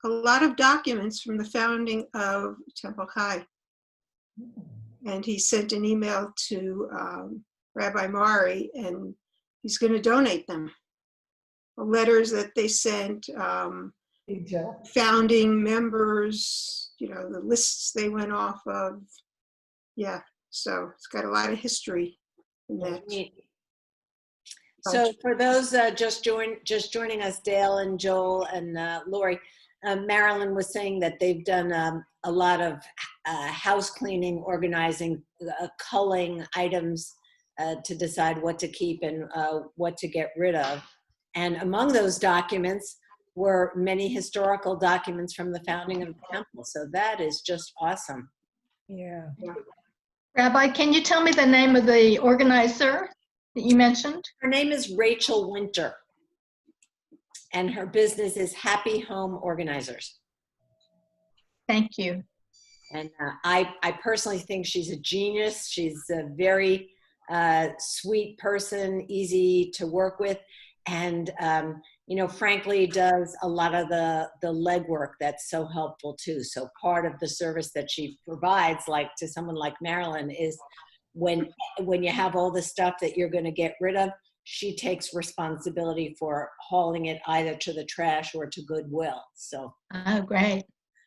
a lot of documents from the founding of Temple High. And he sent an email to Rabbi Mari, and he's going to donate them. The letters that they sent, founding members, the lists they went off of. Yeah, so it's got a lot of history in that. So for those just joining us, Dale and Joel and Lori, Marilyn was saying that they've done a lot of house cleaning, organizing, culling items to decide what to keep and what to get rid of. And among those documents were many historical documents from the founding of the temple. So that is just awesome. Yeah. Rabbi, can you tell me the name of the organizer that you mentioned? Her name is Rachel Winter, and her business is Happy Home Organizers. Thank you. And I personally think she's a genius. She's a very sweet person, easy to work with, and frankly does a lot of the legwork that's so helpful too. So part of the service that she provides, like to someone like Marilyn, is when you have all the stuff that you're going to get rid of, she takes responsibility for hauling it either to the trash or to Goodwill. So Oh, great.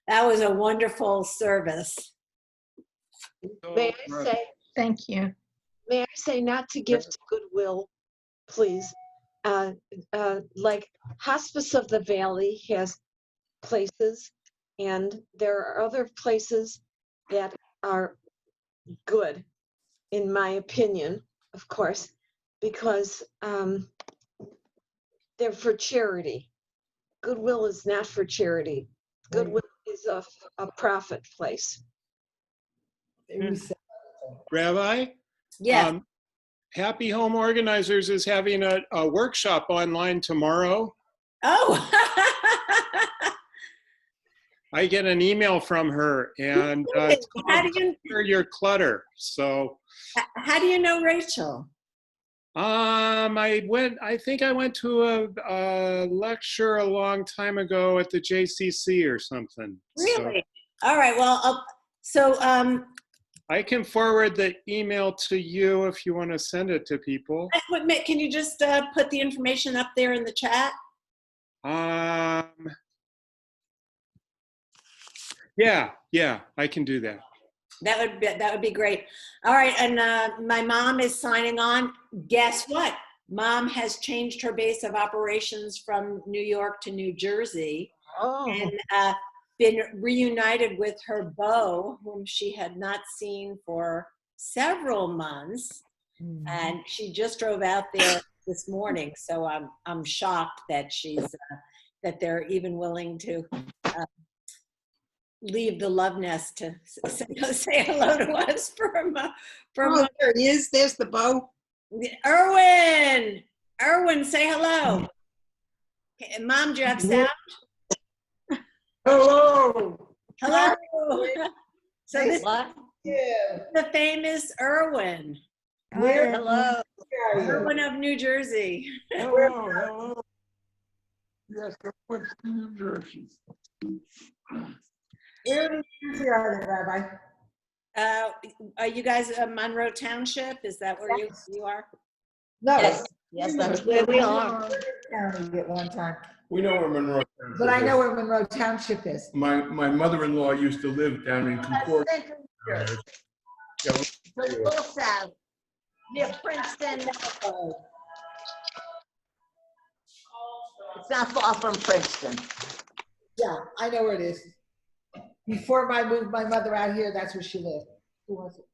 that was a wonderful service. May I say, Thank you. may I say not to give to Goodwill, please? Like Hospice of the Valley has places, and there are other places that are good, in my opinion, of course, because they're for charity. Goodwill is not for charity. Goodwill is a profit place. Rabbi? Yes. Happy Home Organizers is having a workshop online tomorrow. Oh. I get an email from her, and it's called Clear Your Clutter. So How do you know Rachel? I think I went to a lecture a long time ago at the JCC or something. Really? So, all right. Well, I can forward the email to you if you want to send it to people. Can you just put the information up there in the chat? Yeah, I can do that. That would be great. All right, and my mom is signing on. Guess what? Mom has changed her base of operations from New York to New Jersey, and been reunited with her beau, whom she had not seen for several months, and she just drove out there this morning. So I'm shocked that that they're even willing to leave the love nest to say hello to us for a month. There he is. There's the beau. Erwin, say hello. Okay, Mom, do you have sound? Hello. Hello. So this Yeah. the famous Erwin. Hello. Erwin of New Jersey. Hello. Yes, I went to New Jersey. Where in New Jersey are they, Rabbi? Are you guys Monroe Township? Is that where you are? No. Yes, that's where we are. County at one time. We know where Monroe Township But I know is. where Monroe Township is. My mother-in-law used to live down in Concord. Central New Jersey. Yeah, So a little south, near Princeton. It's not far from Princeton. Yeah, I know where it is. Before I moved my mother out here, that's where she lived. Who was it?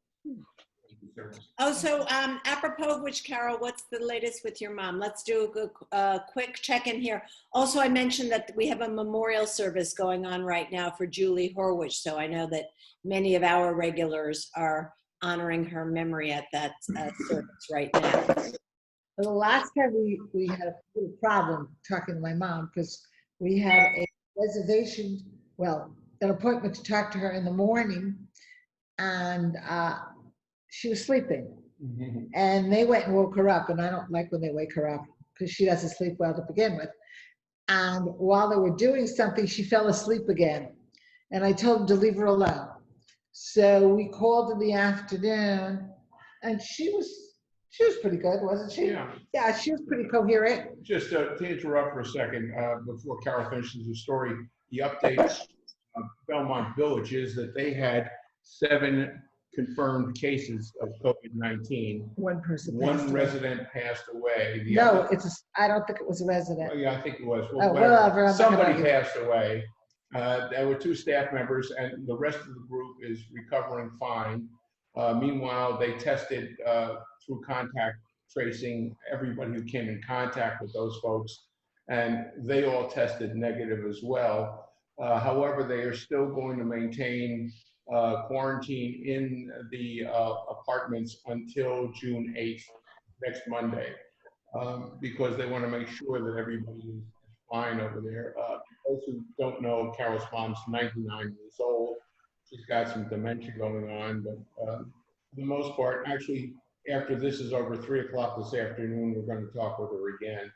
Oh, so apropos of which, Carol, what's the latest with your mom? Let's do a quick check-in here. Also, I mentioned that we have a memorial service going on right now for Julie Horwich, so I know that many of our regulars are honoring her memory at that service right now. Well, the last time we had a little problem talking to my mom because we had a reservation, well, an appointment to talk to her in the morning, and she was sleeping. And they went and woke her up, and I don't like when they wake her up because she doesn't sleep well to begin with. And while they were doing something, she fell asleep again. And I told them to leave her alone. So we called in the afternoon, and she was pretty good, wasn't she? Yeah. Yeah, she was pretty coherent. Just to interrupt for a second, before Carol finishes the story, the updates of Belmont Village is that they had 7 confirmed cases of COVID-19. One person passed One away. resident passed away. The No, other, I don't think it was a resident. well, yeah, I think it was. Oh, whatever, I'm not gonna Somebody argue. passed away. There were 2 staff members, and the rest of the group is recovering fine. Meanwhile, they tested through contact tracing everybody who came in contact with those folks, and they all tested negative as well. However, they are still going to maintain quarantine in the apartments until June 8th, next Monday, because they want to make sure that everybody is fine over there. Those who don't know, Carol's mom's 99 years old. She's got some dementia going on, but for the most part, actually, after this is over 3 o'clock this afternoon, we're going to talk with her again.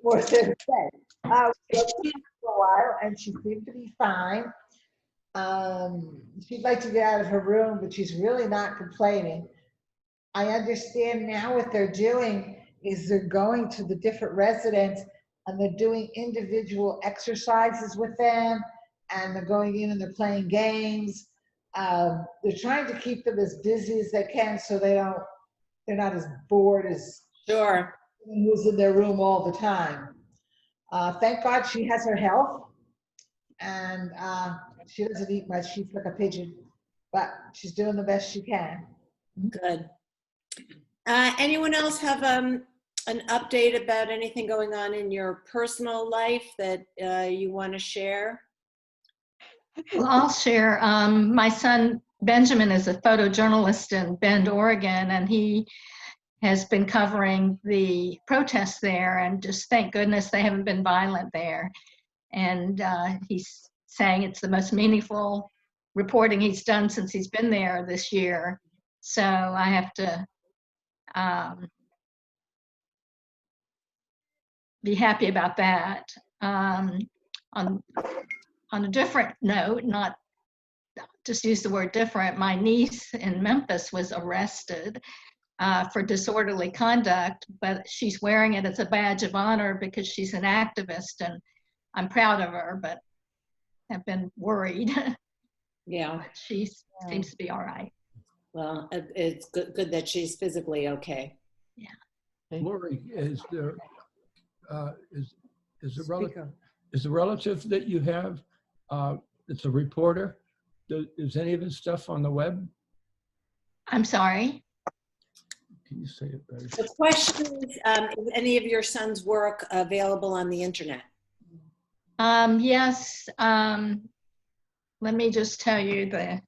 More to say. We talked for a while, and she seemed to be fine. She'd like to get out of her room, but she's really not complaining. I understand now what they're doing is they're going to the different residents and they're doing individual exercises with them, and they're going in and they're playing games. They're trying to keep them as busy as they can so they're not as bored as Sure. who's in their room all the time. Thank God she has her health, and she doesn't eat much. She's like a pigeon, but she's doing the best she can. Good. Anyone else have an update about anything going on in your personal life that you want to share? Well, I'll share. My son Benjamin is a photojournalist in Bend, Oregon, and he has been covering the protests there, and just thank goodness they haven't been violent there. And he's saying it's the most meaningful reporting he's done since he's been there this year. So I have to be happy about that. On a different note, not just use the word different, my niece in Memphis was arrested for disorderly conduct, but she's wearing it as a badge of honor because she's an activist, and I'm proud of her, but have been worried. Yeah. But she seems to be all right. Well, it's good that she's physically okay. Yeah. Lori, is the relative that you have, it's a reporter, is any of his stuff on the web? I'm sorry. Can you say it better? The question is any of your son's work available on the internet? Yes. Let me just tell you the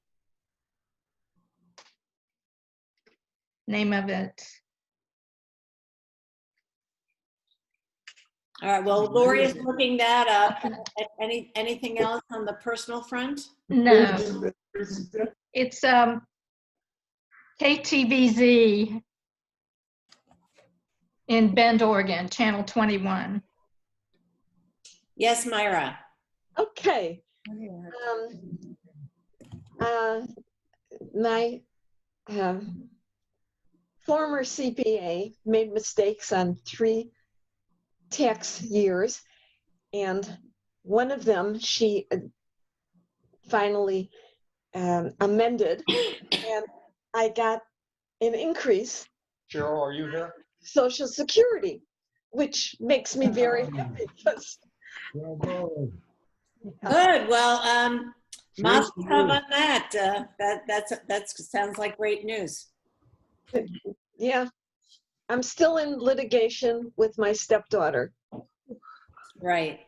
name of it. All right, well, Lori is looking that up. Anything else on the personal front? No, it's KTVZ in Bend, Oregon, channel 21. Yes, Myra. Okay. My former CPA made mistakes on 3 tax years, and one of them she finally amended, and I got an increase. Cheryl, are you here? Social Security, which makes me very happy because Bravo. Good. Well, mazel tov on that. That sounds like great news. yeah, I'm still in litigation with my stepdaughter. Right.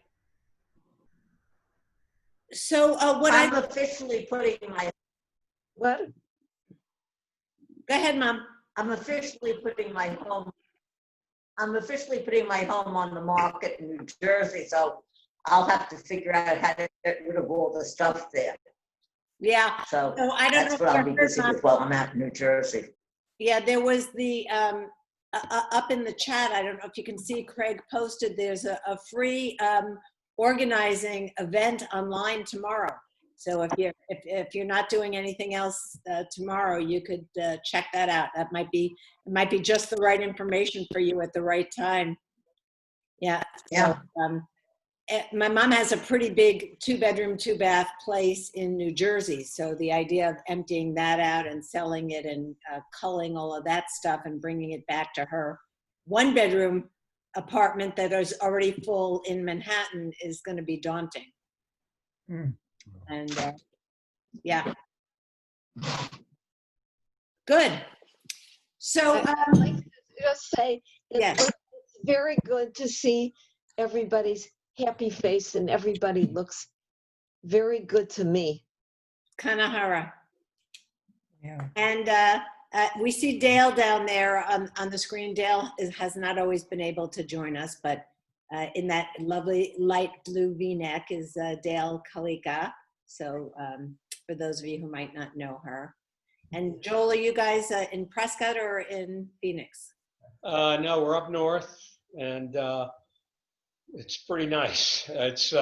So I'm officially putting my, What? Go ahead, Mom. I'm officially putting my home on the market in New Jersey, so I'll have to figure out how to get rid of all the stuff there. Yeah. So So I don't that's know what if I'll be you heard, busy Mom. with while I'm out in New Jersey. Yeah, there was the, up in the chat, I don't know if you can see, Craig posted, there's a free organizing event online tomorrow. So if you're not doing anything else tomorrow, you could check that out. It might be just the right information for you at the right time. Yeah. Yeah. So, my mom has a pretty big 2-bedroom, 2-bath place in New Jersey. So the idea of emptying that out and selling it and culling all of that stuff and bringing it back to her 1-bedroom apartment that is already full in Manhattan is going to be daunting. Mm. And yeah. Good. So, I'd like to just say, yes. it's very good to see everybody's happy face and everybody looks very good to me. Kanahara. Yeah. And we see Dale down there on the screen. Dale has not always been able to join us, but in that lovely light blue V-neck is Dale Kalika. So for those of you who might not know her. And Joel, are you guys in Prescott or in Phoenix? No, we're up north, and it's pretty nice. It's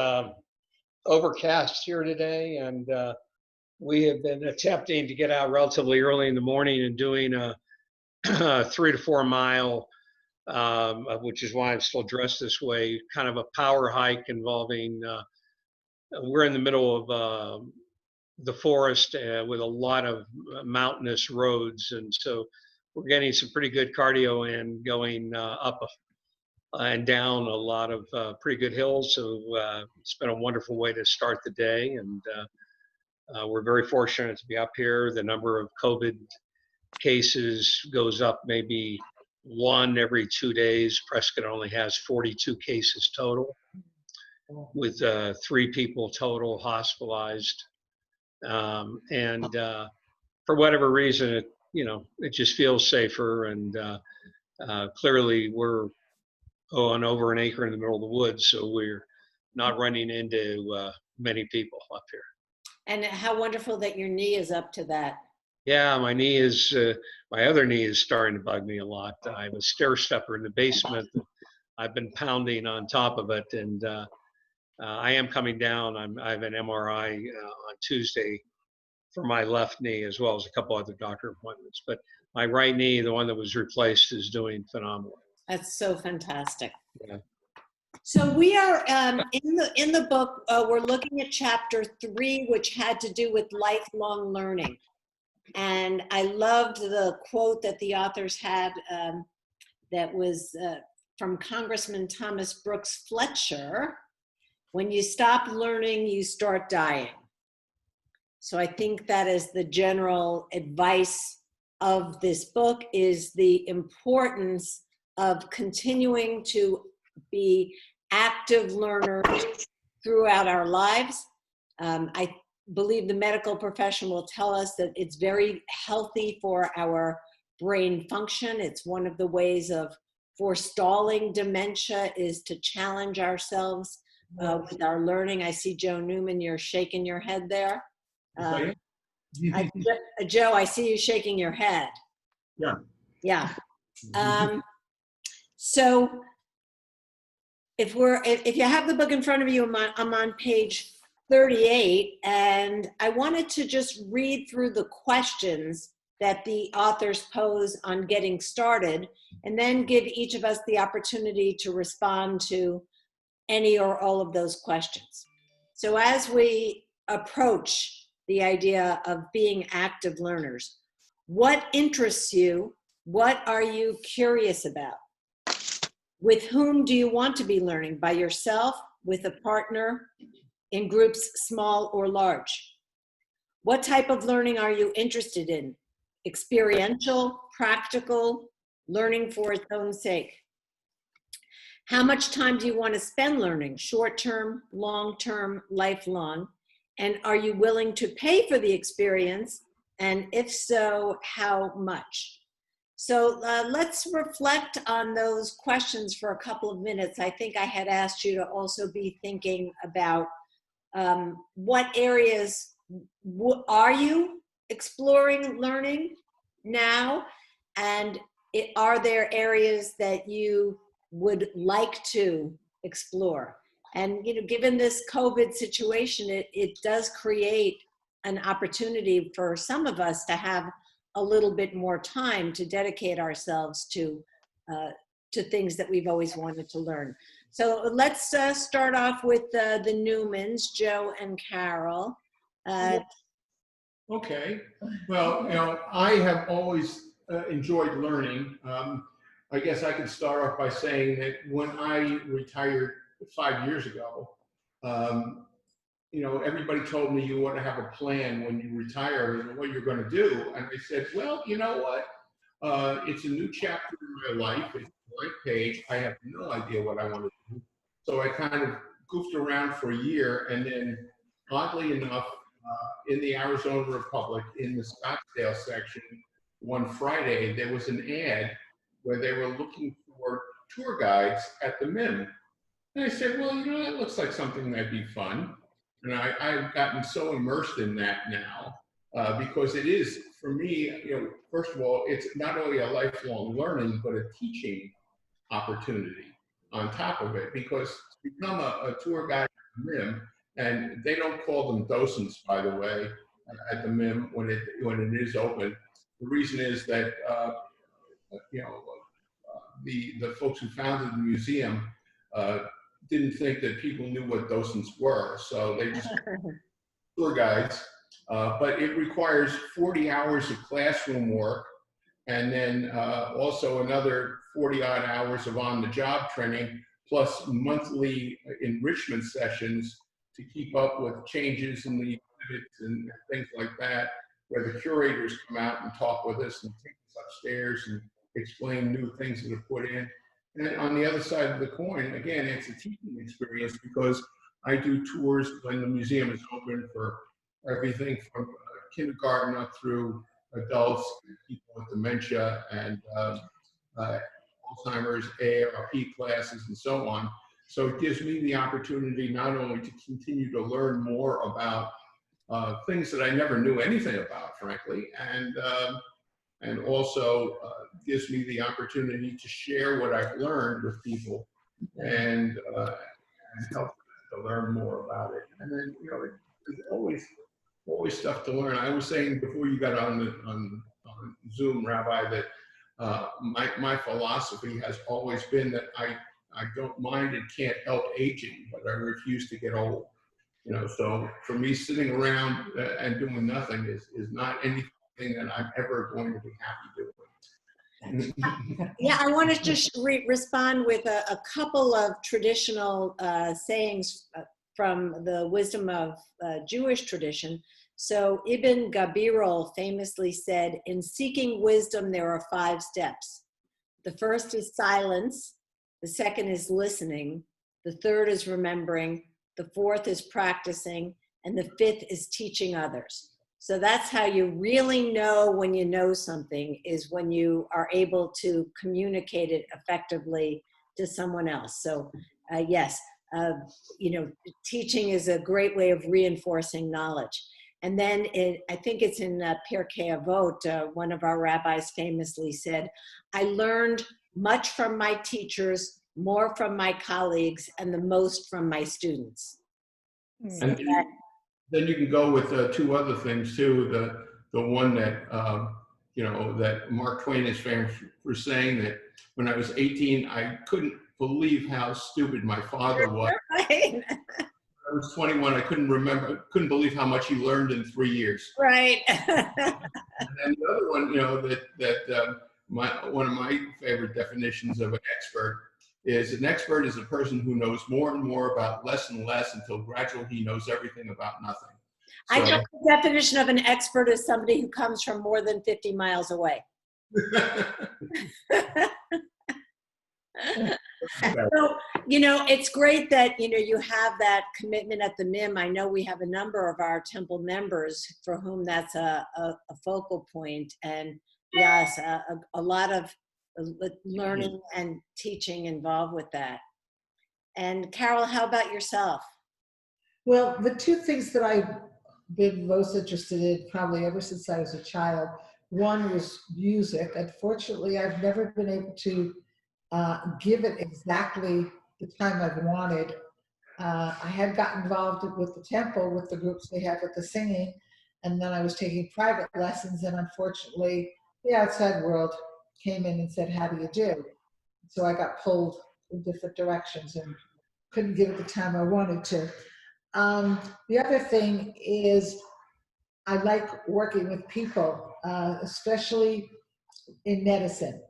overcast here today, and we have been attempting to get out relatively early in the morning and doing a 3 to 4 mile, which is why I'm still dressed this way, kind of a power hike involving, we're in the middle of the forest with a lot of mountainous roads, and so we're getting some pretty good cardio in, going up and down a lot of pretty good hills. So it's been a wonderful way to start the day, and we're very fortunate to be up here. The number of COVID cases goes up maybe 1 every 2 days. Prescott only has 42 cases total, with 3 people total hospitalized. And for whatever reason, it just feels safer. And clearly we're on over an acre in the middle of the woods, so we're not running into many people up here. And how wonderful that your knee is up to that. Yeah, my knee is, my other knee is starting to bug me a lot. I have a stair stepper in the basement that I've been pounding on top of it, and I am coming down. I have an MRI on Tuesday for my left knee, as well as a couple other doctor appointments. But my right knee, the one that was replaced, is doing phenomenal. That's so fantastic. Yeah. So we are in the book. We're looking at chapter 3, which had to do with lifelong learning. And I loved the quote that the authors had that was from Congressman Thomas Brooks Fletcher: "When you stop learning, you start dying." So I think that is the general advice of this book, is the importance of continuing to be active learners throughout our lives. I believe the medical profession will tell us that it's very healthy for our brain function. It's one of the ways of forestalling dementia, is to challenge ourselves with our learning. I see Joe Newman, you're shaking your head there. Joe, I see you shaking your head. Yeah. Yeah. So if you have the book in front of you, I'm on page 38, and I wanted to just read through the questions that the authors pose on getting started, and then give each of us the opportunity to respond to any or all of those questions. So as we approach the idea of being active learners, what interests you? What are you curious about? With whom do you want to be learning? By yourself, with a partner, in groups small or large? What type of learning are you interested in? Experiential, practical, learning for its own sake? How much time do you want to spend learning? Short-term, long-term, lifelong? And are you willing to pay for the experience? And if so, how much? So let's reflect on those questions for a couple of minutes. I think I had asked you to also be thinking about what areas are you exploring learning now, And are there areas that you would like to explore? And, you know, given this COVID situation, it does create an opportunity for some of us to have a little bit more time to dedicate ourselves to things that we've always wanted to learn. So let's start off with the Newmans, Joe and Carol. Okay. Well, you know, I have always enjoyed learning. I guess I could start off by saying that when I retired 5 years ago, you know, everybody told me you want to have a plan when you retire and what you're going to do. And I said, well, you know what? It's a new chapter in my life. It's a blank page. I have no idea what I want to do. So I kind of goofed around for a year. And then, oddly enough, in the Arizona Republic, in the Scottsdale section, one Friday, there was an ad where they were looking for tour guides at the MIM. And I said, well, you know, that looks like something that'd be fun. And I've gotten so immersed in that now because it is, for me, you know, first of all, it's not only a lifelong learning, but a teaching opportunity on top of it. Because to become a tour guide at the MIM, and they don't call them docents, by the way, at the MIM when it is open. The reason is that you know, the folks who founded the museum didn't think that people knew what docents were, so they just tour guides. But it requires 40 hours of classroom work, and then also another 40 odd hours of on-the-job training, plus monthly enrichment sessions to keep up with changes in the exhibits and things like that, where the curators come out and talk with us and take us upstairs and explain new things that are put in. And on the other side of the coin, again, it's a teaching experience because I do tours when the museum is open for everything from kindergarten up through adults, people with dementia and Alzheimer's, AARP classes, and so on. So it gives me the opportunity not only to continue to learn more about things that I never knew anything about, frankly, and also gives me the opportunity to share what I've learned with people and help to learn more about it. And then, you know, there's always stuff to learn. I was saying before you got on Zoom, Rabbi, that my philosophy has always been that I don't mind and can't help aging, but I refuse to get old. You know, so for me, sitting around and doing nothing is not anything that I'm ever going to be happy doing. Yeah, I want to just respond with a couple of traditional sayings from the wisdom of Jewish tradition. So Ibn Gabirol famously said, in seeking wisdom, there are 5 steps. The first is silence. The second is listening. The third is remembering. The fourth is practicing. And the fifth is teaching others. So that's how you really know when you know something, is when you are able to communicate it effectively to someone else. So yes, you know, teaching is a great way of reinforcing knowledge. And then I think it's in Pirkei Avot, one of our rabbis famously said, I learned much from my teachers, more from my colleagues, and the most from my students. So and then you can go with 2 other things too. The one that you know, that Mark Twain is famous for saying, that when I was 18, I couldn't believe how stupid my father was. Right. I was 21. I couldn't believe how much he learned in 3 years. Right. And then the other one, you know, that one of my favorite definitions of an expert is a person who knows more and more about less and less until gradually he knows everything about nothing. So, I know the definition of an expert is somebody who comes from more than 50 miles away. So, you know, it's great that, you know, you have that commitment at the MIM. I know we have a number of our temple members for whom that's a focal point. And yes, a lot of learning and teaching involved with that. And Carol, how about yourself? Well, the 2 things that I've been most interested in probably ever since I was a child One was music. Unfortunately, I've never been able to give it exactly the time I've wanted. I had gotten involved with the temple, with the groups they have with the singing, and then I was taking private lessons, and unfortunately, the outside world came in and said, "How do you do?" So I got pulled in different directions and couldn't give it the time I wanted to. The other thing is I like working with people, especially in medicine.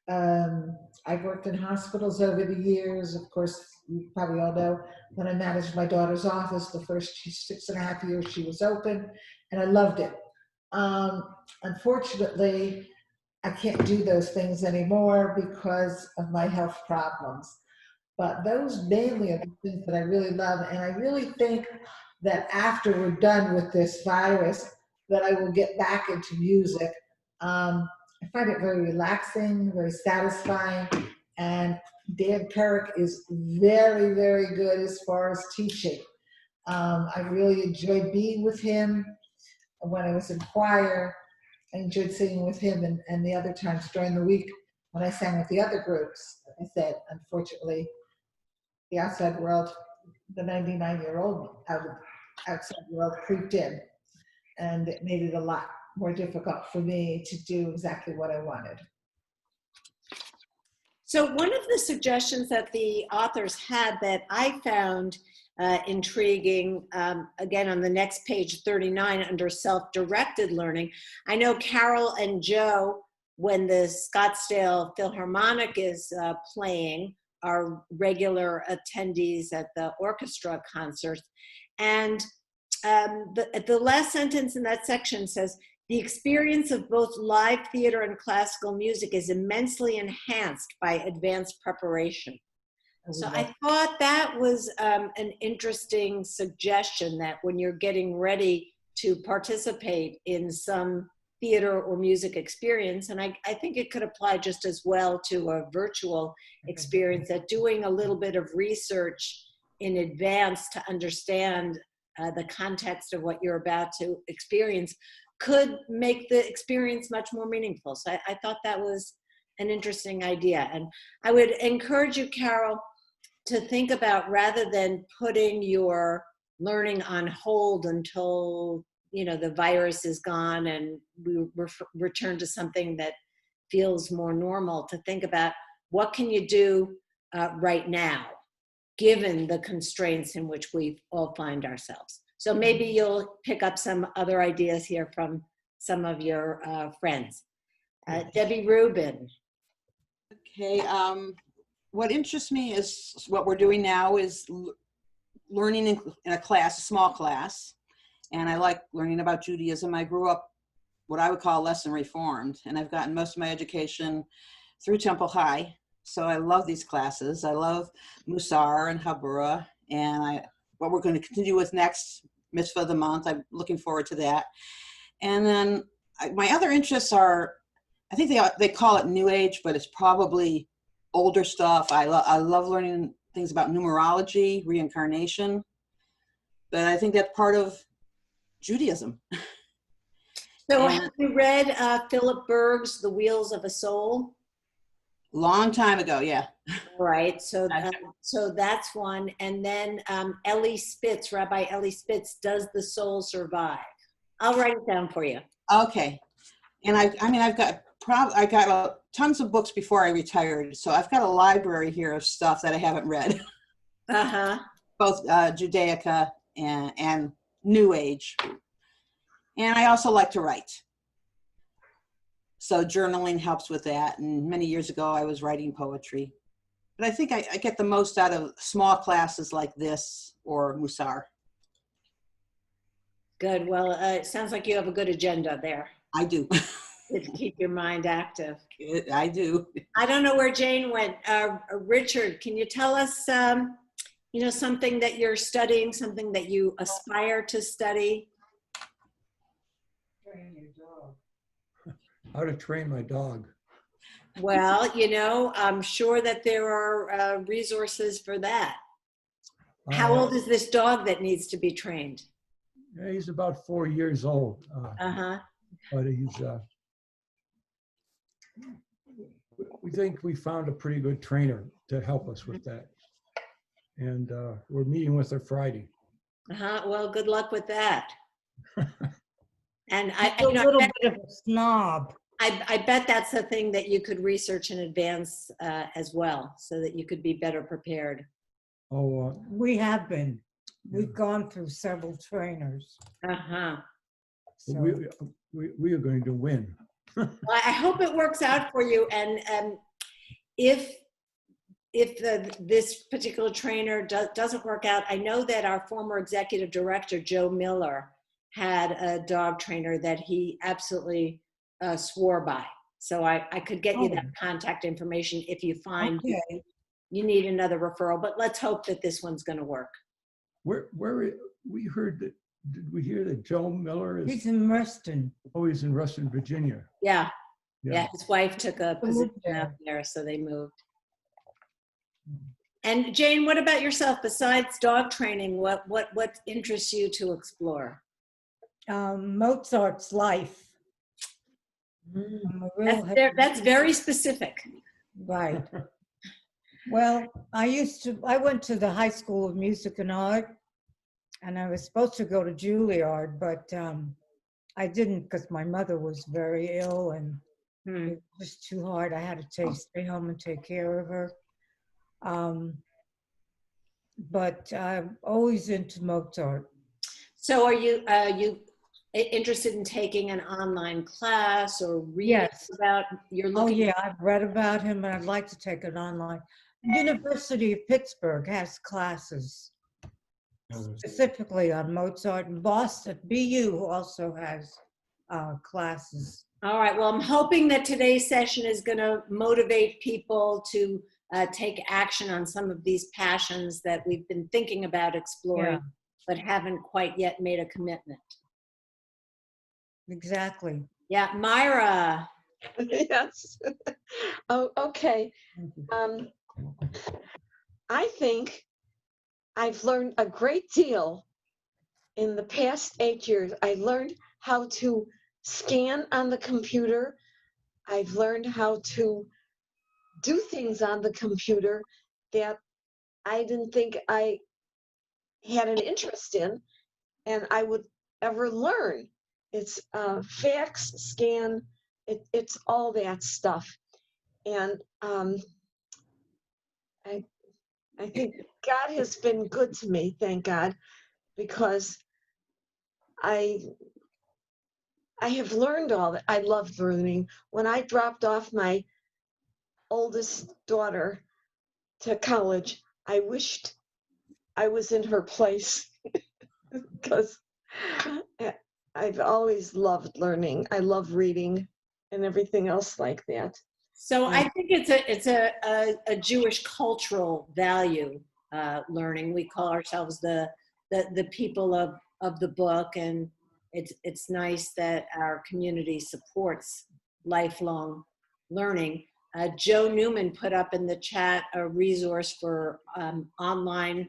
I've worked in hospitals over the years. Of course, you probably all know when I managed my daughter's office, the first 6.5 years she was open, and I loved it. Unfortunately, I can't do those things anymore because of my health problems. But those mainly are the things that I really love. And I really think that after we're done with this virus, that I will get back into music. I find it very relaxing, very satisfying. And Dan Perrick is very, very good as far as teaching. I really enjoyed being with him when I was in choir. I enjoyed singing with him and the other times during the week when I sang with the other groups. Like I said, unfortunately, the outside world, the 99-year-old outside world creeped in, and it made it a lot more difficult for me to do exactly what I wanted. So one of the suggestions that the authors had that I found intriguing, again, on the next page 39 under self-directed learning, I know Carol and Joe, when the Scottsdale Philharmonic is playing, are regular attendees at the orchestra concerts. And the last sentence in that section says, the experience of both live theater and classical music is immensely enhanced by advanced preparation. So I thought that was an interesting suggestion, that when you're getting ready to participate in some theater or music experience, and I think it could apply just as well to a virtual experience, that doing a little bit of research in advance to understand the context of what you're about to experience could make the experience much more meaningful. So I thought that was an interesting idea. And I would encourage you, Carol, to think about, rather than putting your learning on hold until the virus is gone and we return to something that feels more normal, to think about what can you do right now, given the constraints in which we all find ourselves. So maybe you'll pick up some other ideas here from some of your friends. Debbie Rubin. Okay, what interests me is what we're doing now is learning in a class, a small class. And I like learning about Judaism. I grew up what I would call lesson reformed, and I've gotten most of my education through Temple High. So I love these classes. I love Musar and Habura, and what we're going to continue with next, Mitzvah of the Month. I'm looking forward to that. And then my other interests are, I think they call it New Age, but it's probably older stuff. I love learning things about numerology, reincarnation, but I think that's part of Judaism. So have you read Philip Berg's The Wheels of a Soul? Long time ago, yeah. Right, so that's one. And then Ellie Spitz, Rabbi Ellie Spitz, Does the Soul Survive? I'll write it down for you. Okay. And I got tons of books before I retired, so I've got a library here of stuff that I haven't read. Both Judaica and New Age. And I also like to write. So journaling helps with that. And many years ago, I was writing poetry. But I think I get the most out of small classes like this or Musar. Good. Well, it sounds like you have a good agenda there. I do. To keep your mind active. I do. I don't know where Jane went. Richard, can you tell us, something that you're studying, something that you aspire to study? Train your dog. How to train my dog. Well, I'm sure that there are resources for that. How old is this dog that needs to be trained? He's about 4 years old. but we think we found a pretty good trainer to help us with that. And we're meeting with her Friday. Well, good luck with that. And He's a little bit of a snob. I bet that's a thing that you could research in advance as well, so that you could be better prepared. Oh, We have been. We've gone through several trainers. So, we are going to win. Well, I hope it works out for you. And if this particular trainer doesn't work out, I know that our former executive director, Joe Miller, had a dog trainer that he absolutely swore by. So I could get you that contact information if you find you need another referral. But let's hope that this one's going to work. Where we heard that? Did we hear that Joe Miller is? he's in Reston. Oh, he's in Reston, Virginia. Yeah. His wife took a position there. out there, so they moved. And Jane, what about yourself? Besides dog training, what interests you to explore? Mozart's life. I'm a real That's very specific. Right. Well, I went to the High School of Music and Art, and I was supposed to go to Juilliard, but I didn't because my mother was very ill and it was too hard. I had to stay home and take care of her. But I'm always into Mozart. So are you interested in taking an online class or reading about your looking? Oh yeah, I've read about him and I'd like to take it online. University of Pittsburgh has classes specifically on Mozart, and Boston, BU also has classes. All right, well, I'm hoping that today's session is going to motivate people to take action on some of these passions that we've been thinking about exploring, but haven't quite yet made a commitment. Exactly. Yeah, Myra. Yes. Oh, okay. I think I've learned a great deal in the past 8 years. I learned how to scan on the computer. I've learned how to do things on the computer that I didn't think I had an interest in and I would ever learn. It's fax, scan, it's all that stuff. And I think God has been good to me, thank God, because I have learned all that. I love learning. When I dropped off my oldest daughter to college, I wished I was in her place because I've always loved learning. I love reading and everything else like that. So I think it's a Jewish cultural value, learning. We call ourselves the people of the book, and it's nice that our community supports lifelong learning. Joe Newman put up in the chat a resource for online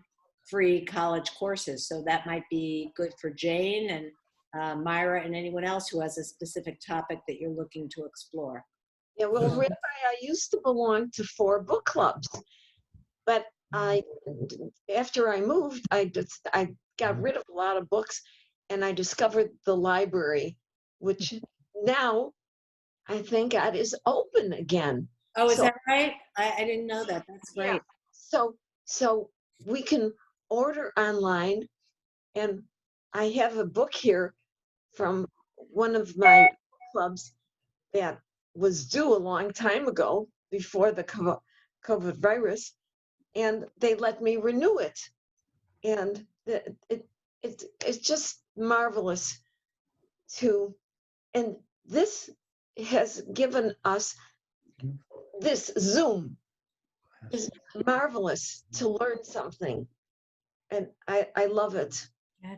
free college courses. So that might be good for Jane and Myra and anyone else who has a specific topic that you're looking to explore. Yeah, well, Rabbi, I used to belong to 4 book clubs, but after I moved, I got rid of a lot of books, and I discovered the library, which now I thank God is open again. Oh, is that right? I didn't know that. That's great. Yeah. So we can order online, and I have a book here from one of my clubs that was due a long time ago before the COVID virus, and they let me renew it. And it's just marvelous and this has given us, this Zoom is marvelous to learn something. And I love it. I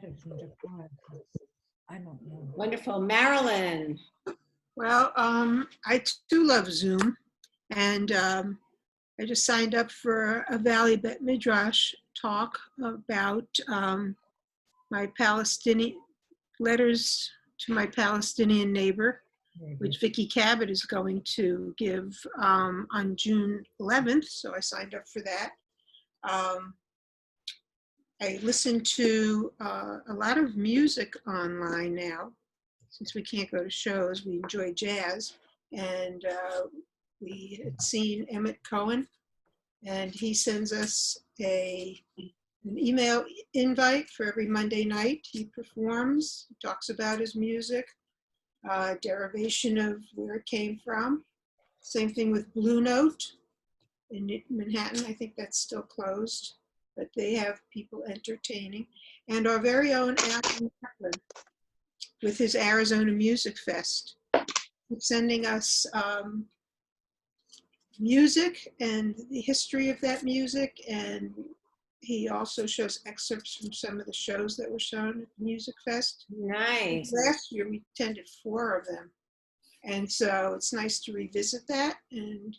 don't know. Wonderful. Marilyn. Well, I too love Zoom, and I just signed up for a Valley Bet Midrash talk about my Palestinian letters to my Palestinian neighbor, which Vicky Cabot is going to give on June 11th. So I signed up for that. I listen to a lot of music online now. Since we can't go to shows, we enjoy jazz. And we had seen Emmett Cohen, and he sends us an email invite for every Monday night. He performs, talks about his music, derivation of where it came from. Same thing with Blue Note in Manhattan. I think that's still closed, but they have people entertaining. And our very own Alan Kaplan with his Arizona Music Fest, sending us music and the history of that music. And he also shows excerpts from some of the shows that were shown at the Music Fest. Nice. Last year, we attended 4 of them. And so it's nice to revisit that and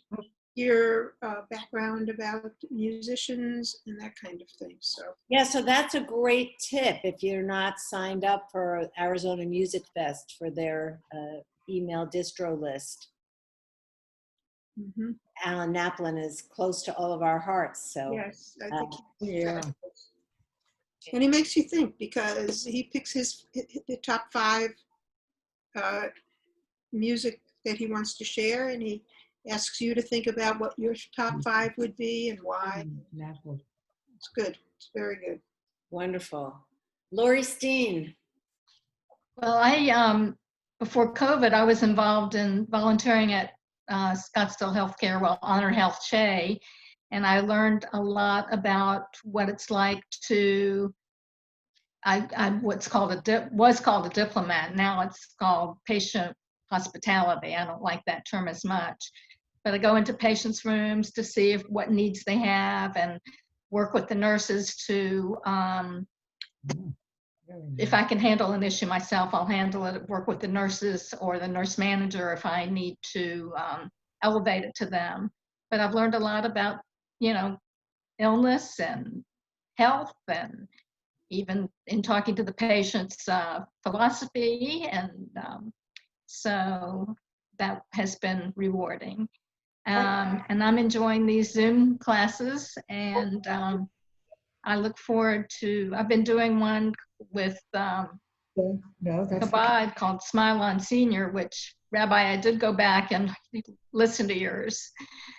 hear background about musicians and that kind of thing. So Yeah, so that's a great tip if you're not signed up for Arizona Music Fest for their email distro list. Alan Naplin is close to all of our hearts. So yes, I think Yeah. and he makes you think, because he picks the top 5 music that he wants to share, and he asks you to think about what your top 5 would be and why. It's good. It's very good. Wonderful. Lori Steen. Well, before COVID, I was involved in volunteering at Scottsdale Healthcare, Honor Health Shea, and I learned a lot about what it's like to, was called a diplomat. Now it's called patient hospitality. I don't like that term as much, but I go into patients' rooms to see what needs they have and work with the nurses to, if I can handle an issue myself, I'll handle it, work with the nurses or the nurse manager if I need to elevate it to them. But I've learned a lot about, illness and health, and even in talking to the patient's philosophy. And so that has been rewarding. And I'm enjoying these Zoom classes, and I look forward to, I've been doing one with Chabad called Smile on Senior, which, Rabbi, I did go back and listen to yours.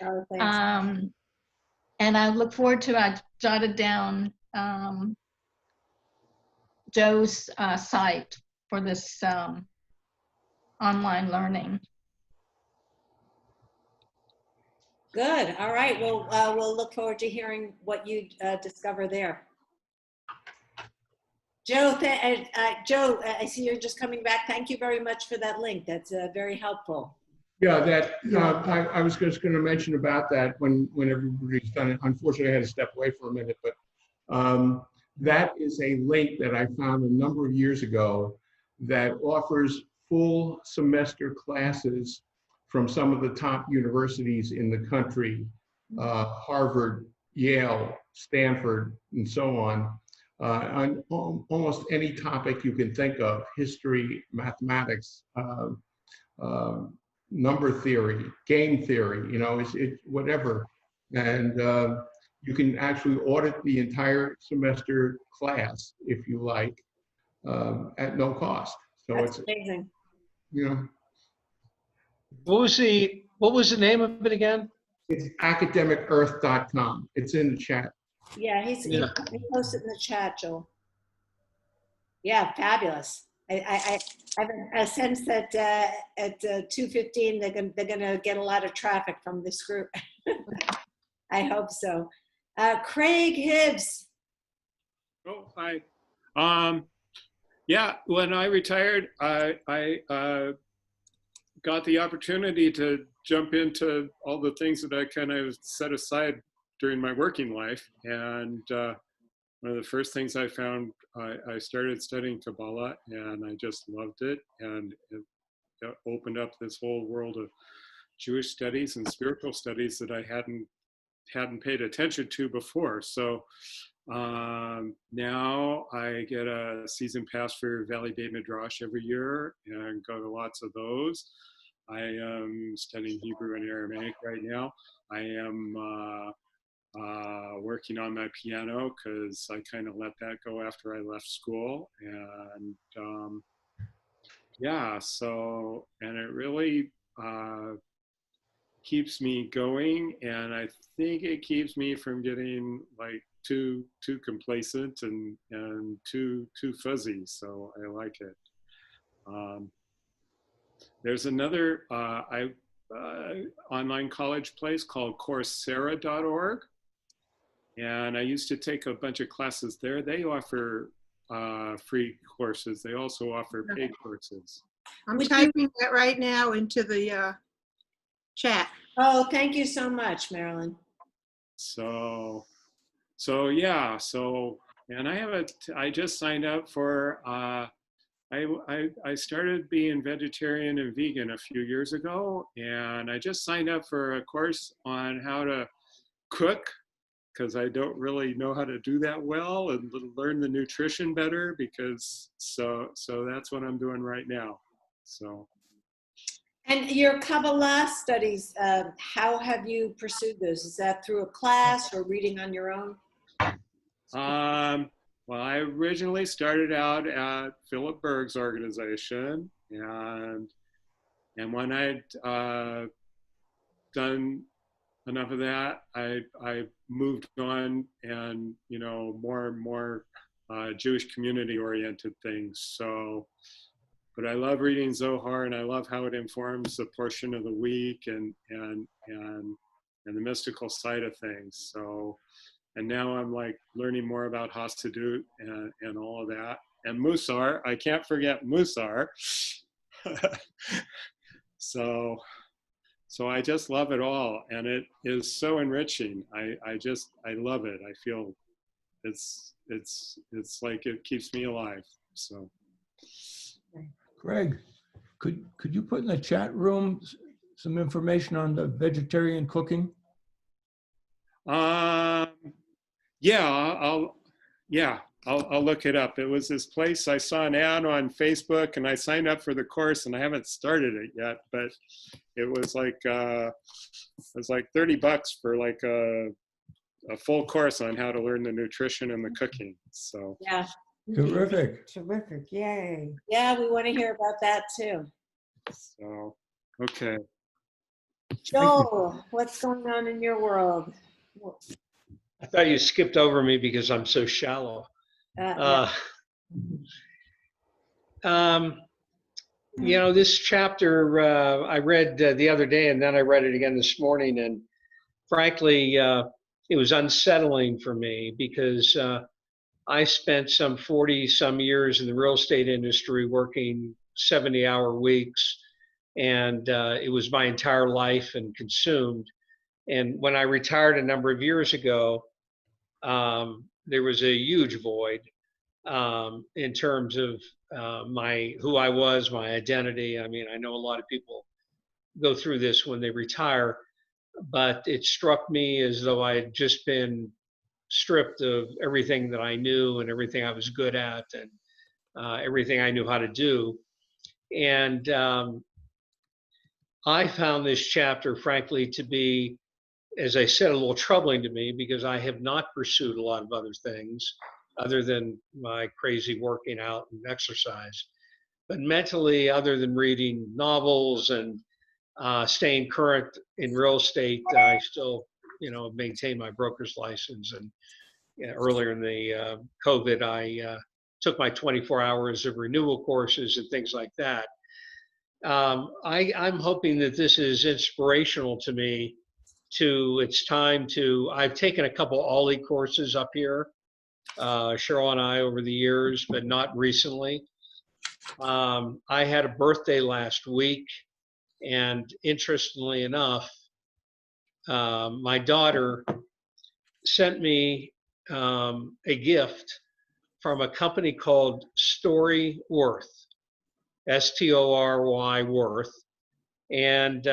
Oh, thanks. And I look forward to, I jotted down Joe's site for this online learning. Good. All right. Well, we'll look forward to hearing what you discover there. Joe, Joe, I see you're just coming back. Thank you very much for that link. That's very helpful. Yeah, I was just going to mention about that when everybody's done it. Unfortunately, I had to step away for a minute, but that is a link that I found a number of years ago that offers full semester classes from some of the top universities in the country, Harvard, Yale, Stanford, and so on almost any topic you can think of: history, mathematics, number theory, game theory, whatever. And you can actually audit the entire semester class if you like, at no cost. So That's amazing. What was the name of it again? It's academicearth.com. It's in the chat. Yeah, he posted in the chat, Joel. Yeah, fabulous. I have a sense that at 2:15 they're gonna get a lot of traffic from this group. I hope so. Craig Hibbs. Oh, hi. Yeah, when I retired, I got the opportunity to jump into all the things that I kind of set aside during my working life. And one of the first things I found, I started studying Kabbalah, and I just loved it. And it opened up this whole world of Jewish studies and spiritual studies that I hadn't paid attention to before. So Now I get a season pass for Valley Beit Midrash every year and go to lots of those. I am studying Hebrew and Aramaic right now. I am working on my piano because I kind of let that go after I left school. And yeah, so, and it really keeps me going, and I think it keeps me from getting like too complacent and too fuzzy. So I like it. There's another online college place called Coursera.org, and I used to take a bunch of classes there. They offer free courses. They also offer paid courses. I'm typing that right now into the chat. Oh, thank you so much, Marilyn. So yeah, and I just signed up for, I started being vegetarian and vegan a few years ago, and I just signed up for a course on how to cook, because I don't really know how to do that well, and learn the nutrition better, because so that's what I'm doing right now. So. And your Kabbalah studies, how have you pursued those? Is that through a class or reading on your own? Well, I originally started out at Philip Berg's organization, and when I'd done enough of that, I moved on, and more and more Jewish community oriented things. So, but I love reading Zohar, and I love how it informs the portion of the week and the mystical side of things. So, and now I'm like learning more about Hasidut and all of that. And Musar, I can't forget Musar. So I just love it all, and it is so enriching. I love it. I feel it's like it keeps me alive. So. Greg, could you put in the chat room some information on the vegetarian cooking? Yeah, I'll look it up. It was this place, I saw an ad on Facebook, and I signed up for the course, and I haven't started it yet, but it was like $30 for like a full course on how to learn the nutrition and the cooking. So yeah. Terrific. Terrific, yay. Yeah, we want to hear about that too. So, okay. Joel, what's going on in your world? I thought you skipped over me because I'm so shallow. Yeah. This chapter I read the other day, and then I read it again this morning, and frankly, it was unsettling for me because I spent some 40 some years in the real estate industry working 70-hour weeks, and it was my entire life and consumed. And when I retired a number of years ago, there was a huge void in terms of who I was, my identity. I mean, I know a lot of people go through this when they retire, but it struck me as though I had just been stripped of everything that I knew and everything I was good at and everything I knew how to do. And I found this chapter, frankly, to be, as I said, a little troubling to me because I have not pursued a lot of other things other than my crazy working out and exercise. But mentally, other than reading novels and staying current in real estate, I still, maintain my broker's license. And earlier in the COVID, I took my 24 hours of renewal courses and things like that. I'm hoping that this is inspirational to me. I've taken a couple Ollie courses up here, Cheryl and I, over the years, but not recently. I had a birthday last week, and interestingly enough, my daughter sent me a gift from a company called Story Worth, STORY Worth. And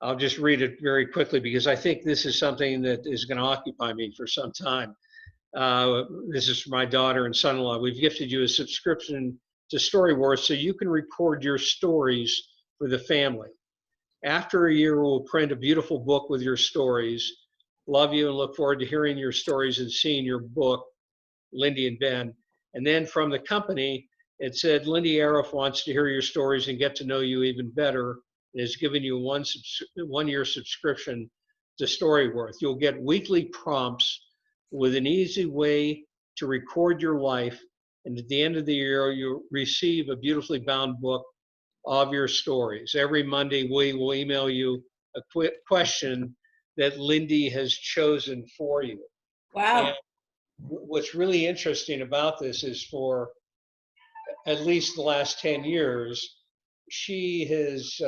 I'll just read it very quickly because I think this is something that is going to occupy me for some time. This is for my daughter and son-in-law. We've gifted you a subscription to Storyworth so you can record your stories for the family. After a year, we'll print a beautiful book with your stories. Love you and look forward to hearing your stories and seeing your book, Lindy and Ben. And then from the company, it said, Lindy Aruff wants to hear your stories and get to know you even better and has given you a one-year subscription to Storyworth. You'll get weekly prompts with an easy way to record your life. And at the end of the year, you'll receive a beautifully bound book of your stories. Every Monday, we will email you a quick question that Lindy has chosen for you. Wow. And what's really interesting about this is for at least the last 10 years, she has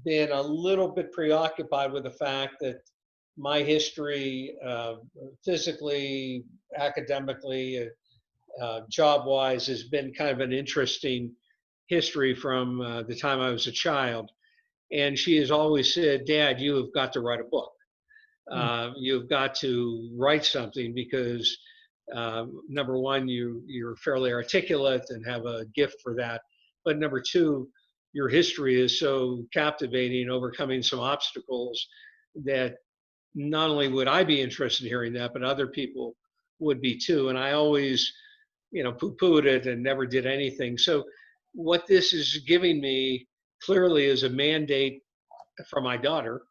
been a little bit preoccupied with the fact that my history, physically, academically, job-wise, has been kind of an interesting history from the time I was a child. And she has always said, Dad, you have got to write a book. You've got to write something because number one, you're fairly articulate and have a gift for that. But number two, your history is so captivating, overcoming some obstacles that not only would I be interested in hearing that, but other people would be too. And I always, poo-pooed it and never did anything. So what this is giving me clearly is a mandate from my daughter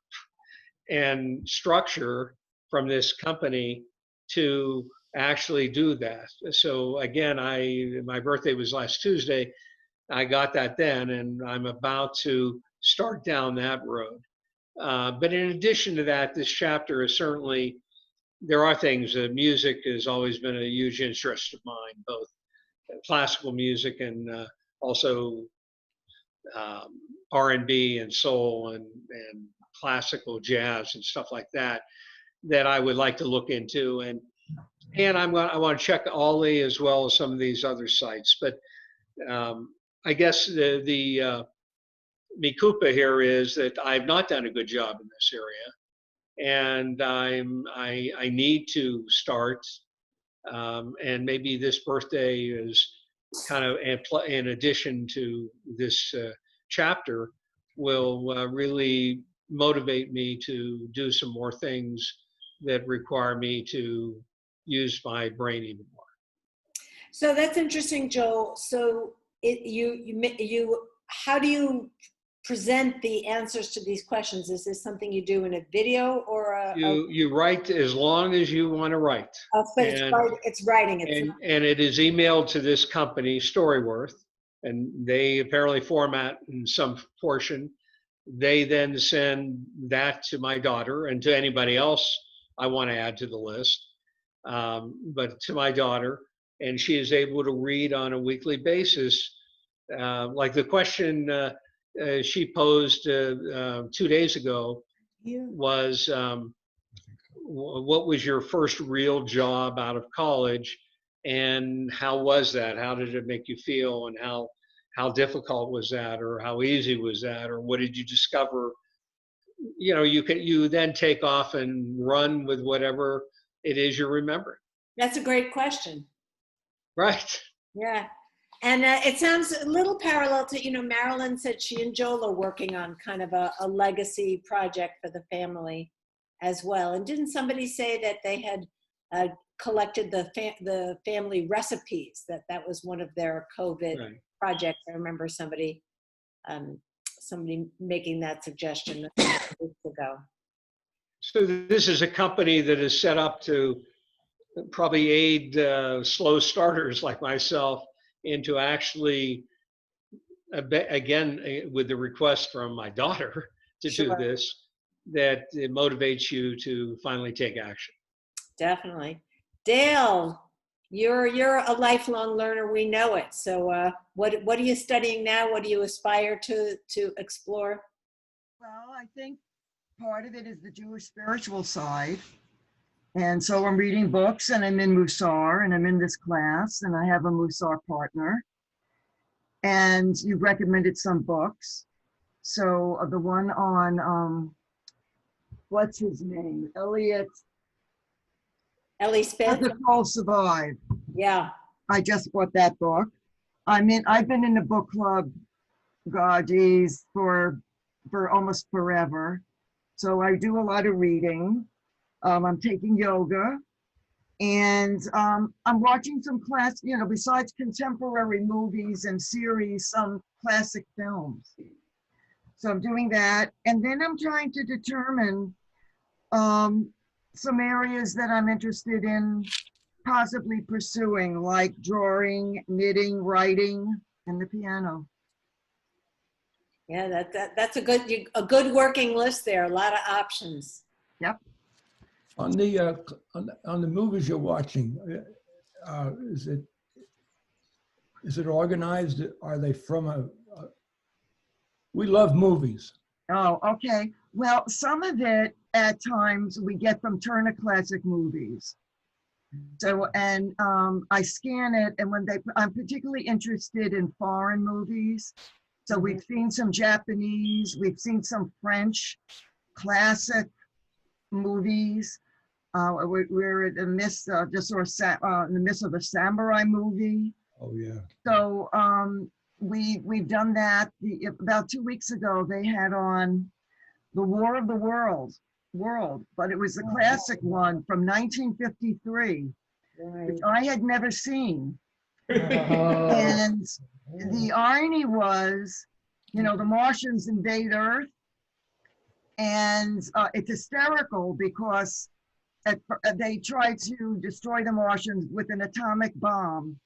and structure from this company to actually do that. So again, my birthday was last Tuesday. I got that then, and I'm about to start down that road. But in addition to that, this chapter is certainly, there are things, music has always been a huge interest of mine, both classical music and also R&B and soul and classical jazz and stuff like that, that I would like to look into. And I want to check Ollie as well as some of these other sites. But I guess the mikupa here is that I've not done a good job in this area, and I need to start. And maybe this birthday is kind of in addition to this chapter will really motivate me to do some more things that require me to use my brain even more. So that's interesting, Joel. So how do you present the answers to these questions? Is this something you do in a video or you write as long as you want to write? But it's writing. And it is emailed to this company, Storyworth, and they apparently format in some portion. They then send that to my daughter and to anybody else I want to add to the list, but to my daughter, and she is able to read on a weekly basis. Like the question she posed 2 days ago was, what was your first real job out of college, and how was that? How did it make you feel, and how difficult was that, or how easy was that, or what did you discover? You then take off and run with whatever it is you're remembering. That's a great question. Right. Yeah. And it sounds a little parallel to, Marilyn said she and Joel are working on kind of a legacy project for the family as well. And didn't somebody say that they had collected the family recipes, that was one of their COVID projects? I remember somebody making that suggestion a few weeks ago. So this is a company that is set up to probably aid slow starters like myself into actually, again, with the request from my daughter to do this, that it motivates you to finally take action. Definitely. Dale, you're a lifelong learner, we know it. So what are you studying now? What do you aspire to explore? Well, I think part of it is the Jewish spiritual side. And so I'm reading books, and I'm in Musar, and I'm in this class, and I have a Musar partner. And you recommended some books. So the one on, what's his name? Elliot Ellie How Spitz? the Soul Survive. Yeah. I just bought that book. I've been in the book club, God, geez, for almost forever. So I do a lot of reading. I'm taking yoga, and I'm watching some besides contemporary movies and series, some classic films. So I'm doing that, and then I'm trying to determine some areas that I'm interested in possibly pursuing, like drawing, knitting, writing, and the piano. Yeah, that's a good working list there. A lot of options. Yep. On the movies you're watching, is it organized? Are they from we love movies. Oh, okay. Well, some of it at times we get from Turner Classic Movies. So, and I scan it, and I'm particularly interested in foreign movies. So we've seen some Japanese, we've seen some French classic movies. We're in the midst, in the midst of a samurai movie. Oh yeah. So we've done that. About 2 weeks ago, they had on The War of the World, but it was the classic one from 1953, which I had never seen. And the irony was, the Martians invade Earth, and it's hysterical because they tried to destroy the Martians with an atomic bomb.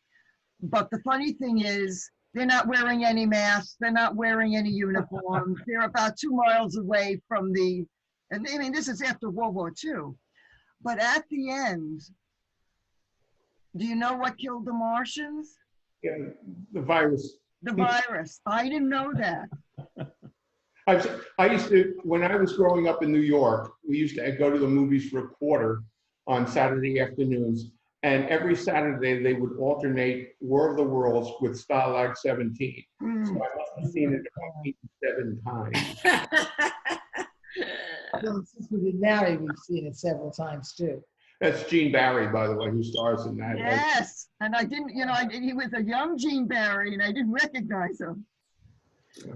But the funny thing is, they're not wearing any masks. They're not wearing any uniforms. They're about 2 miles away from and I mean, this is after World War II. But at the end, do you know what killed the Martians? Yeah, the virus. The virus. I didn't know that. I used to, when I was growing up in New York, we used to go to the movies for a quarter on Saturday afternoons. And every Saturday they would alternate War of the Worlds with Stalag 17. So I must have seen it about 87 times. Well, since we've been married, we've seen it several times too. That's Gene Barry, by the way, who stars in that. Yes, and I didn't, he was a young Gene Barry, and I didn't recognize him. So,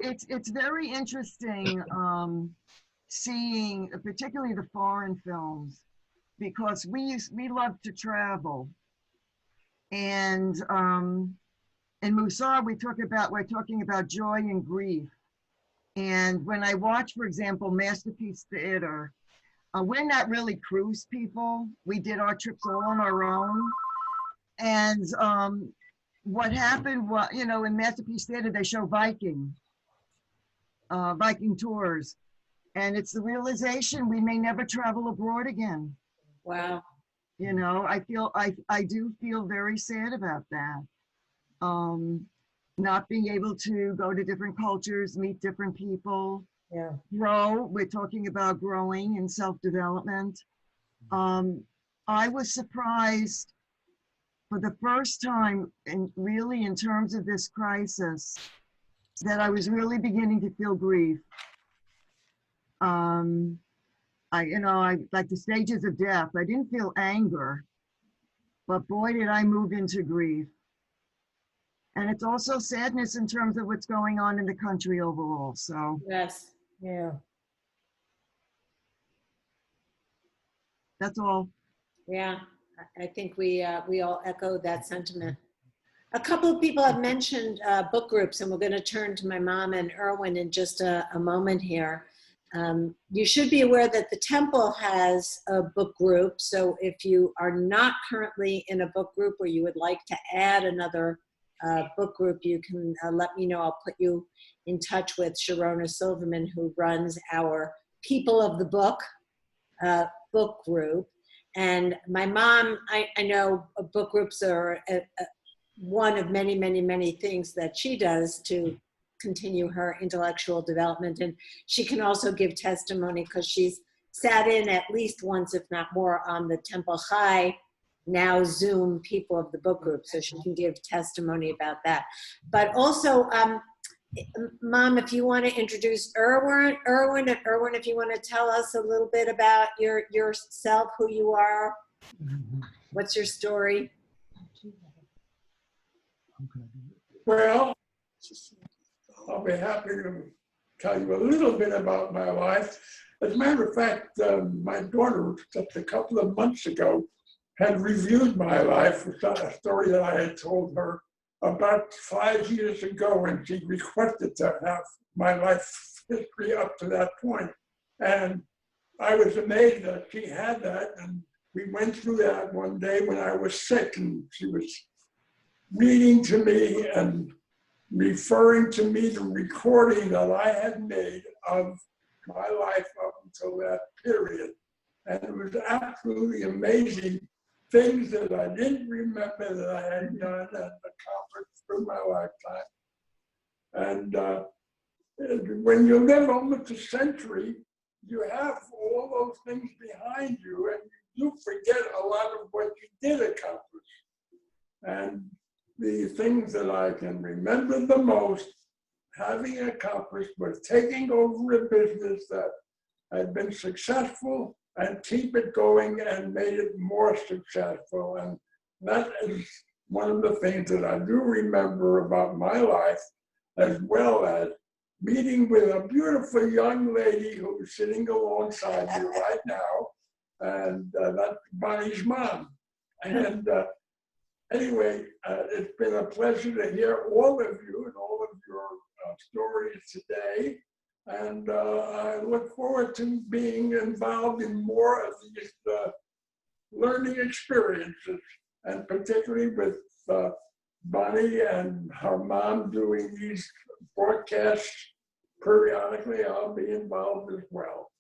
it's very interesting seeing, particularly the foreign films, because we love to travel. And in Musar, we're talking about joy and grief. And when I watch, for example, Masterpiece Theater, we're not really cruise people. We did our trips all on our own. And what happened was, in Masterpiece Theater, they show Viking tours. And it's the realization we may never travel abroad again. Wow. I do feel very sad about that. Not being able to go to different cultures, meet different people. Yeah. Grow. We're talking about growing and self-development. I was surprised for the first time, and really in terms of this crisis, that I was really beginning to feel grief. I like the stages of death. I didn't feel anger, but boy, did I move into grief. And it's also sadness in terms of what's going on in the country overall. So yes, yeah, that's all. Yeah, I think we all echo that sentiment. A couple of people have mentioned book groups, and we're going to turn to my mom and Erwin in just a moment here. You should be aware that the temple has a book group. So if you are not currently in a book group or you would like to add another book group, you can let me know. I'll put you in touch with Sharona Silverman, who runs our People of the Book book group. And my mom, I know book groups are one of many, many, many things that she does to continue her intellectual development. And she can also give testimony because she's sat in at least once, if not more, on the Temple Chai, now Zoom People of the Book group. So she can give testimony about that. But also, Mom, if you want to introduce Erwin, and Erwin, if you want to tell us a little bit about yourself, who you are, What's your story? Well, I'll be happy to tell you a little bit about my life. As a matter of fact, my daughter, just a couple of months ago, had reviewed my life with a story that I had told her about 5 years ago, and she requested to have my life history up to that point. And I was amazed that she had that, and we went through that one day when I was sick, and she was reading to me and referring to me the recording that I had made of my life up until that period. And it was absolutely amazing things that I didn't remember that I had done and accomplished through my lifetime. And when you live almost a century, you have all those things behind you, and you forget a lot of what you did accomplish. And the things that I can remember the most having accomplished was taking over a business that had been successful and keep it going and made it more successful. And that is one of the things that I do remember about my life, as well as meeting with a beautiful young lady who's sitting alongside you right now. And that's Bonnie's mom. And anyway, it's been a pleasure to hear all of you and all of your stories today. And I look forward to being involved in more of these learning experiences, and particularly with Bonnie and her mom doing these broadcasts periodically. I'll be involved as well.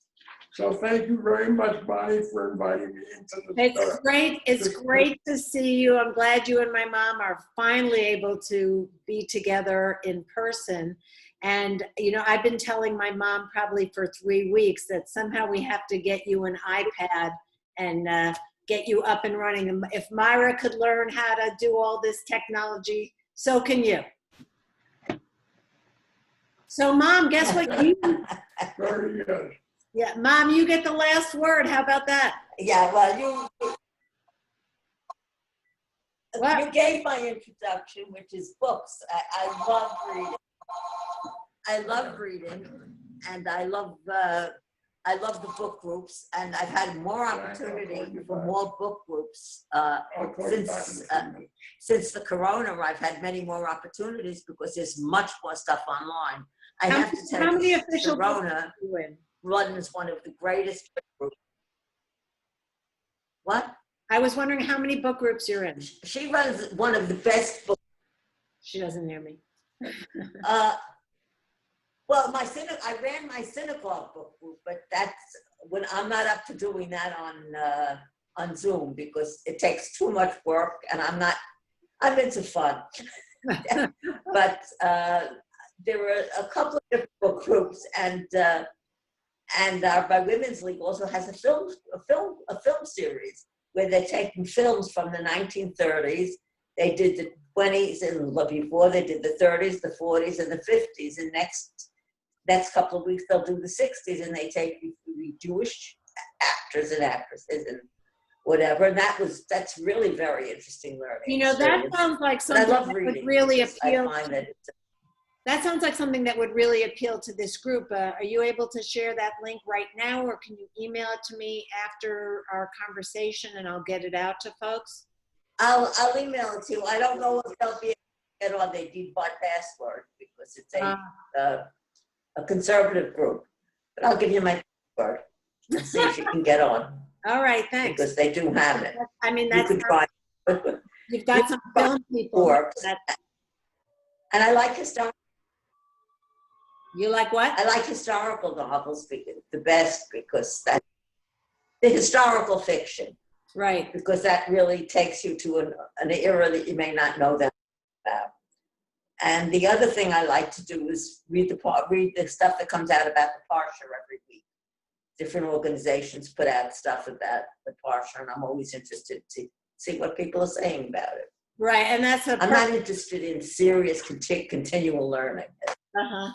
So thank you very much, Bonnie, for inviting me into the It's great. It's great to see you. I'm glad you and my mom are finally able to be together in person. And, you know, I've been telling my mom probably for 3 weeks that somehow we have to get you an iPad and get you up and running. And if Myra could learn how to do all this technology, so can you. So, Mom, guess what you... Very good. Yeah, Mom, you get the last word. How about that? Yeah, well, you gave my introduction, which is books. I love reading. I love reading, and I love the book groups, and I've had more opportunity for more book groups since the corona. I've had many more opportunities because there's much more stuff online. I have to tell you, how many official Corona runs one of the greatest book groups. What? I was wondering how many book groups you're in. She runs one of the best book. She doesn't hear me. Well, I ran my synagogue book group, but that's when I'm not up to doing that on Zoom because it takes too much work, and I'm into fun. But there were a couple of different book groups, and our Women's League also has a film series where they're taking films from the 1930s. They did the 20s, and before they did the 30s, the 40s, and the 50s. And next couple of weeks they'll do the 60s, and they take the Jewish actors and actresses and whatever. And that's really very interesting learning. You know, that sounds like something that would really appeal. I find that that sounds like something that would really appeal to this group. Are you able to share that link right now, or can you email it to me after our conversation and I'll get it out to folks? I'll email it to you. I don't know if they'll be able to get on. They need my password because it's a conservative group. But I'll give you my password and see if you can get on. All right, thanks. Because they do have it. I mean, that's you could try. You've got some film people. And I like historical. You like what? I like historical novels the best because that's the historical fiction. Right. Because that really takes you to an era that you may not know that about. And the other thing I like to do is read the stuff that comes out about the Parsha every week. Different organizations put out stuff about the Parsha, and I'm always interested to see what people are saying about it. Right, and that's I'm not interested in serious continual learning. Uh-huh.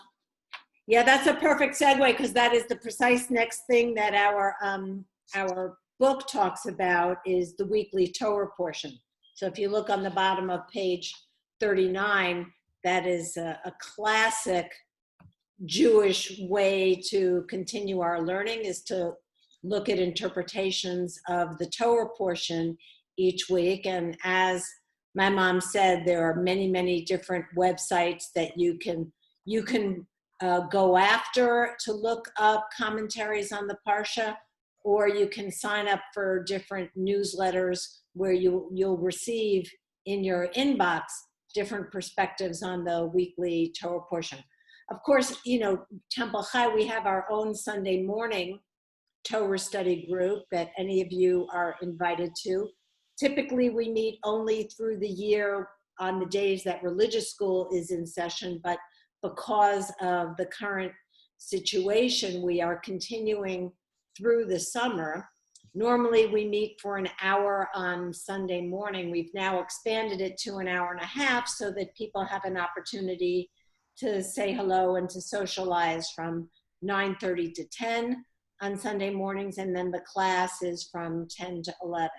Yeah, that's a perfect segue because that is the precise next thing that our book talks about is the weekly Torah portion. So if you look on the bottom of page 39, that is a classic Jewish way to continue our learning, is to look at interpretations of the Torah portion each week. And as my mom said, there are many, many different websites that you can go after to look up commentaries on the Parsha, or you can sign up for different newsletters where you'll receive in your inbox different perspectives on the weekly Torah portion. Of course, Temple Chai, we have our own Sunday morning Torah study group that any of you are invited to. Typically, we meet only through the year on the days that religious school is in session, but because of the current situation, we are continuing through the summer. Normally, we meet for an hour on Sunday morning. We've now expanded it to an hour and a half so that people have an opportunity to say hello and to socialize from 9:30 to 10 on Sunday mornings, and then the class is from 10 to 11.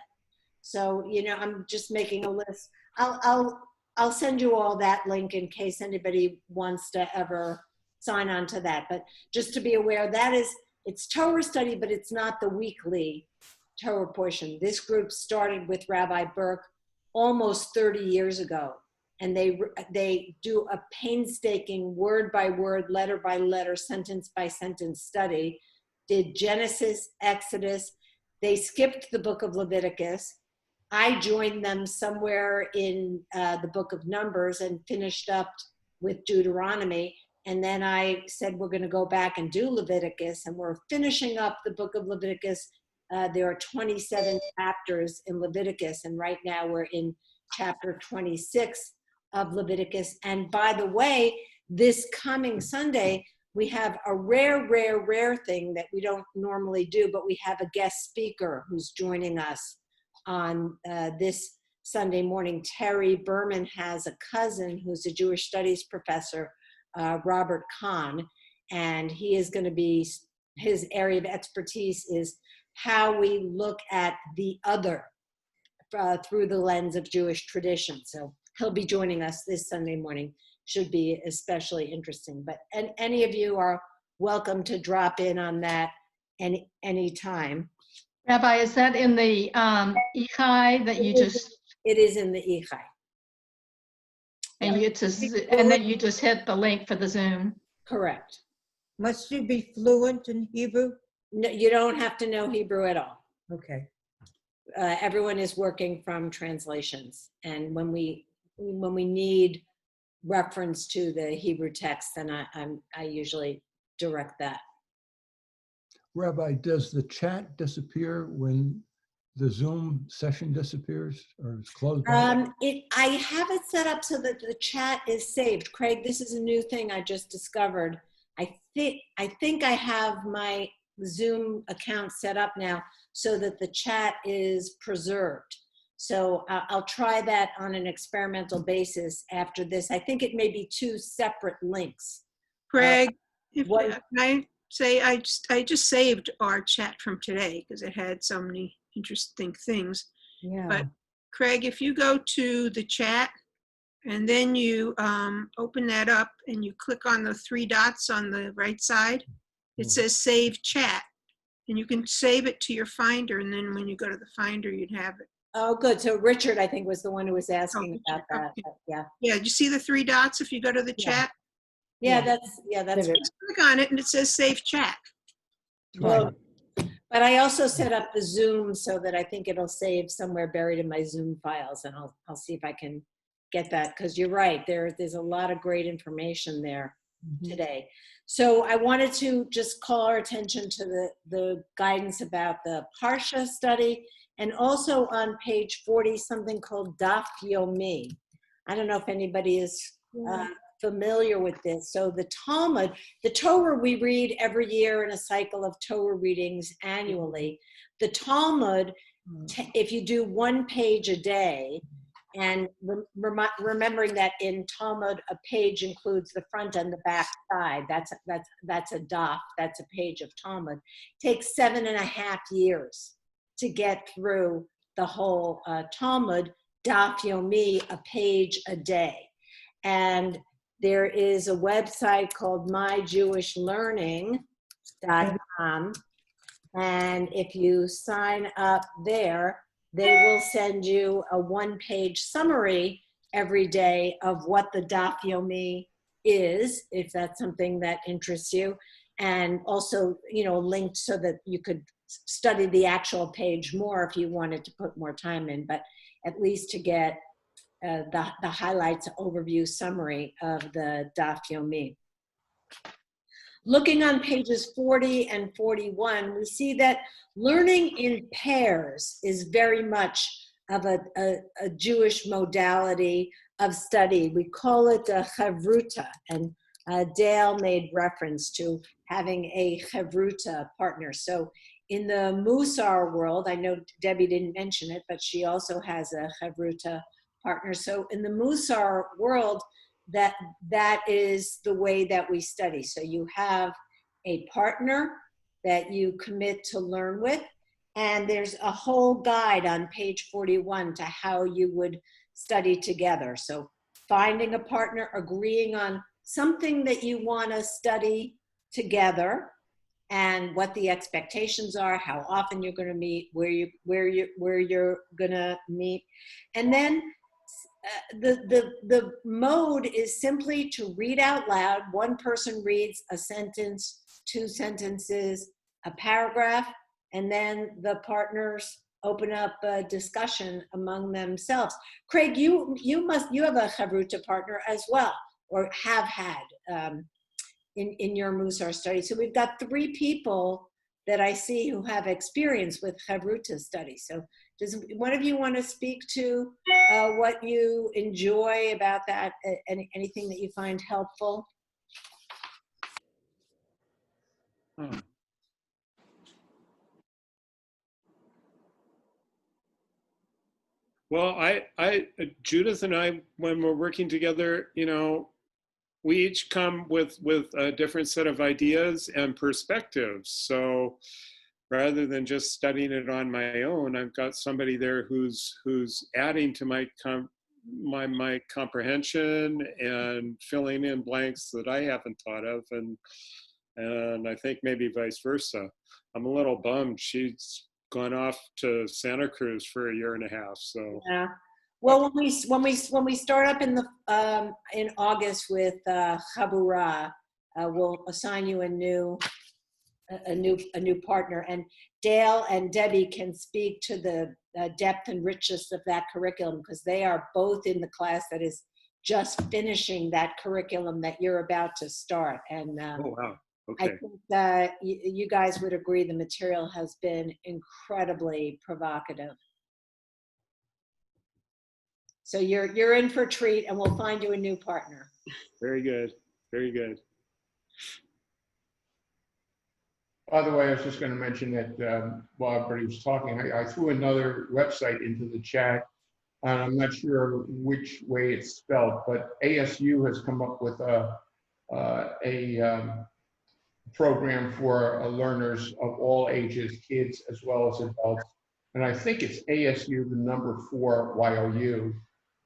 So, I'm just making a list. I'll send you all that link in case anybody wants to ever sign on to that. But just to be aware, it's Torah study, but it's not the weekly Torah portion. This group started with Rabbi Burke almost 30 years ago. And they do a painstaking word by word, letter by letter, sentence by sentence study. Did Genesis, Exodus. They skipped the book of Leviticus. I joined them somewhere in the book of Numbers and finished up with Deuteronomy. And then I said, we're going to go back and do Leviticus. And we're finishing up the book of Leviticus. There are 27 chapters in Leviticus. And right now we're in chapter 26 of Leviticus. And by the way, this coming Sunday, we have a rare thing that we don't normally do, but we have a guest speaker who's joining us on this Sunday morning. Terry Berman has a cousin who's a Jewish studies professor, Robert Kahn, and he is going to be, his area of expertise is how we look at the other through the lens of Jewish tradition. So he'll be joining us this Sunday morning. Should be especially interesting. But any of you are welcome to drop in on that any time. Rabbi, is that in the Ichai that you just? It is in the Ichai. And then you just hit the link for the Zoom. Correct. Must you be fluent in Hebrew? No, you don't have to know Hebrew at all. Okay. Everyone is working from translations, and when we need reference to the Hebrew text, then I usually direct that. Rabbi, does the chat disappear when the Zoom session disappears or is closed? I have it set up so that the chat is saved. Craig, this is a new thing I just discovered. I think I have my Zoom account set up now so that the chat is preserved. So I'll try that on an experimental basis after this. I think it may be two separate links. Craig, can I say I just saved our chat from today because it had so many interesting things. Yeah. But Craig, if you go to the chat and then you open that up and you click on the three dots on the right side, it says Save Chat. And you can save it to your Finder, and then when you go to the Finder, you'd have it. Oh, good. So Richard, I think, was the one who was asking about that. Okay. Yeah. Yeah, do you see the three dots if you go to the chat? Yeah, that's Just click on it and it says Save Chat. well, but I also set up the Zoom so that I think it'll save somewhere buried in my Zoom files, and I'll see if I can get that, because you're right, there's a lot of great information there today. So I wanted to just call our attention to the guidance about the Parsha study, and also on page 40, something called Daf Yomi. I don't know if anybody is familiar with this. So the Talmud, the Torah we read every year in a cycle of Torah readings annually. The Talmud, if you do 1 page a day, and remembering that in Talmud, a page includes the front and the back side. That's a daf, that's a page of Talmud. Takes 7.5 years to get through the whole Talmud, Daf Yomi, a page a day. And there is a website called myjewishlearning.com. And if you sign up there, they will send you a one-page summary every day of what the Daf Yomi is, if that's something that interests you. And also, you know, linked so that you could study the actual page more if you wanted to put more time in, but at least to get the highlights, overview, summary of the Daf Yomi. Looking on pages 40 and 41, we see that learning in pairs is very much of a Jewish modality of study. We call it a chavruta, and Dale made reference to having a chavruta partner. So in the Musar world, I know Debbie didn't mention it, but she also has a chavruta partner. So in the Musar world, that is the way that we study. So you have a partner that you commit to learn with, and there's a whole guide on page 41 to how you would study together. So finding a partner, agreeing on something that you want to study together, and what the expectations are, how often you're going to meet, where you're going to meet, and then the mode is simply to read out loud. One person reads a sentence, 2 sentences, a paragraph, and then the partners open up a discussion among themselves. Craig, you have a chavruta partner as well, or have had in your Musar study. So we've got 3 people that I see who have experience with chavruta study. So does one of you want to speak to what you enjoy about that, anything that you find helpful? Well, Judith and I, when we're working together, you know, we each come with a different set of ideas and perspectives. So rather than just studying it on my own, I've got somebody there who's adding to my comprehension and filling in blanks that I haven't thought of, and I think maybe vice versa. I'm a little bummed she's gone off to Santa Cruz for 1.5 years. So yeah. Well, when we start up in August with Chabura, we'll assign you a new partner, and Dale and Debbie can speak to the depth and richness of that curriculum, because they are both in the class that is just finishing that curriculum that you're about to start. And oh wow, okay. I think that you guys would agree the material has been incredibly provocative. So you're in for a treat, and we'll find you a new partner. Very good, very good. By the way, I was just going to mention that while everybody was talking, I threw another website into the chat. I'm not sure which way it's spelled, but ASU has come up with a program for learners of all ages, kids as well as adults. And I think it's ASU, the number 4 YOU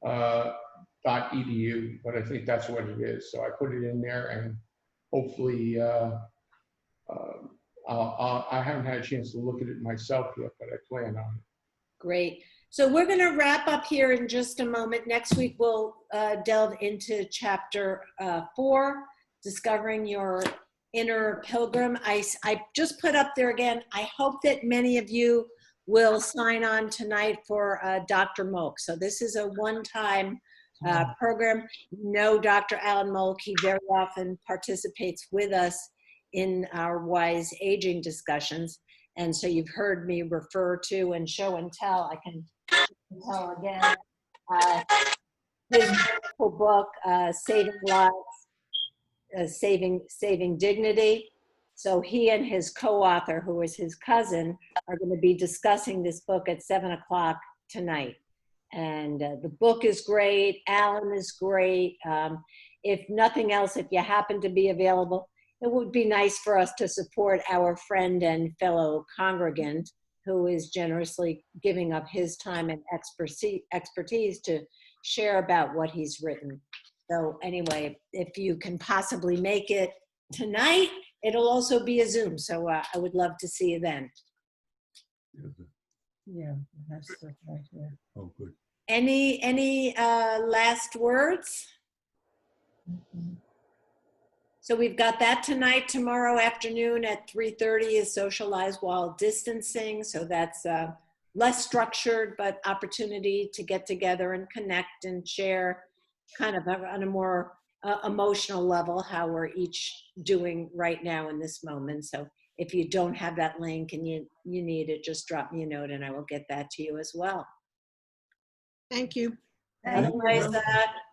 .edu, but I think that's what it is. So I put it in there, and hopefully I haven't had a chance to look at it myself yet, but I plan on it. Great. So we're going to wrap up here in just a moment. Next week, we'll delve into chapter 4, Discovering Your Inner Pilgrim. I just put up there again, I hope that many of you will sign on tonight for Dr. Molk. So this is a one-time program. You know Dr. Alan Molk, he very often participates with us in our wise aging discussions. And so you've heard me refer to and show and tell. I can tell again. His wonderful book, Saving Lives, Saving Dignity. So he and his co-author, who is his cousin, are going to be discussing this book at 7 o'clock tonight. And the book is great. Alan is great. If nothing else, if you happen to be available, it would be nice for us to support our friend and fellow congregant who is generously giving up his time and expertise to share about what he's written. So anyway, if you can possibly make it tonight, it'll also be a Zoom. So I would love to see you then. Yeah, that's the right here. Oh, good. Any last words? So we've got that tonight. Tomorrow afternoon at 3:30 is socialize while distancing. So that's less structured, but opportunity to get together and connect and share kind of on a more emotional level how we're each doing right now in this moment. So if you don't have that link and you need it, just drop me a note and I will get that to you as well. Thank you. Otherwise,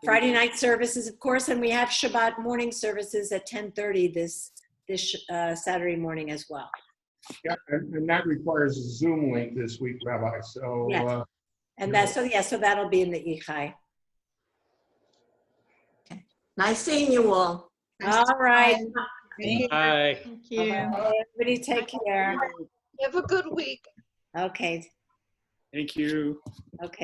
Friday night services, of course, and we have Shabbat morning services at 10:30 this Saturday morning as well. Yeah, and that requires a Zoom link this week, Rabbi. So, yes. And that's so that'll be in the Ichai. Okay. Nice seeing you all. All right. Bye. Thank you. Everybody take care. Have a good week. Okay. Thank you. Okay.